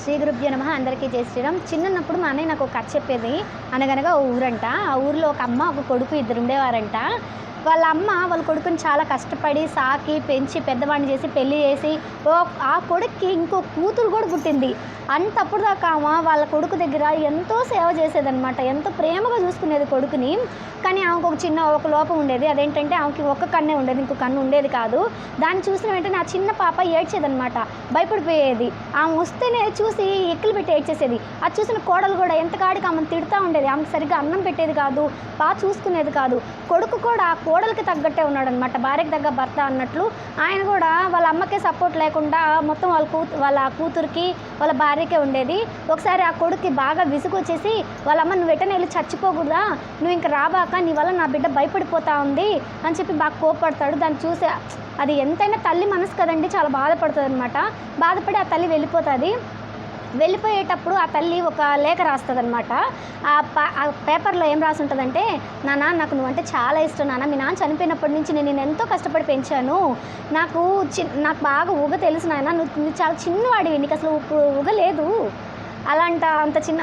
శ్రీ గురుభ్యో నమః. అందరికీ జై శ్రీరామ్. చిన్నప్పుడు మా అన్నయ్య నాకు ఒక కథ చెప్పేది. అనగనగా ఓ ఊరంట. ఆ ఊరిలో ఒక అమ్మ, ఒక కొడుకు ఇద్దరు ఉండేవారంట. వాళ్ళ అమ్మ వాళ్ళ కొడుకుని చాలా కష్టపడి సాకి, పెంచి, పెద్దవాడిని చేసి, పెళ్లి చేసి ఆ కొడుక్కి ఇంకో కూతురు కూడా పుట్టింది. అంతప్పుడు దాకా ఆమె వాళ్ళ కొడుకు దగ్గర ఎంతో సేవ చేసేదనమాట. ఎంతో ప్రేమగా చూసుకునేది కొడుకుని. కానీ ఆమెకు ఒక లోపం ఉండేది. అదేంటంటే ఆమెకి ఒక్క కన్నే ఉండేది, ఇంకో కన్ను ఉండేది కాదు. దాన్ని చూసిన వెంటనే ఆ చిన్న పాప ఏడ్చేదనమాట, భయపడిపోయేది. ఆమె వస్తేనే చూసి ఎక్కిలు పెట్టి ఏడ్చేసేది. అది చూసిన కోడలు కూడా ఎంతకాడికి ఆమెను తిడుతూ ఉండేది. ఆమెకు సరిగ్గా అన్నం పెట్టేది కాదు, బాగా చూసుకునేది కాదు. కొడుకు కూడా ఆ కోడలికి తగ్గట్టే ఉన్నాడనమాట, భార్యకి తగ్గ భర్త అన్నట్లు. ఆయన కూడా వాళ్ళ అమ్మకే సపోర్ట్ లేకుండా మొత్తం వాళ్ళ కూతురికి, వాళ్ళ భార్యకే ఉండేది. ఒకసారి ఆ కొడుక్కి బాగా విసుగు వచ్చేసి, వాళ్ళ అమ్మ నువ్వు వెంటనే వెళ్ళి చచ్చిపోకూడదా, నువ్వు ఇంక రాబాక, నీ వల్ల నా బిడ్డ భయపడిపోతా ఉంది అని చెప్పి బాగా కోపడతాడు. దాన్ని చూసి అది ఎంతైనా తల్లి మనసు కదండి, చాలా బాధపడుతుంది అనమాట. బాధపడి ఆ తల్లి వెళ్ళిపోతుంది. వెళ్ళిపోయేటప్పుడు ఆ తల్లి ఒక లేఖ రాస్తుంది అనమాట. ఆ పేపర్లో ఏం రాసి ఉంటుందంటే, నాన్న నాకు నువ్వంటే చాలా ఇష్టం నాన్న, మీ నాన్న చనిపోయినప్పటి నుంచి నేను ఎంతో కష్టపడి పెంచాను, నాకు బాగా ఊగ తెలుసు నాన్న, నువ్వు చాలా చిన్నవాడివి, నీకు అసలు ఊగ లేదు, అంత చిన్న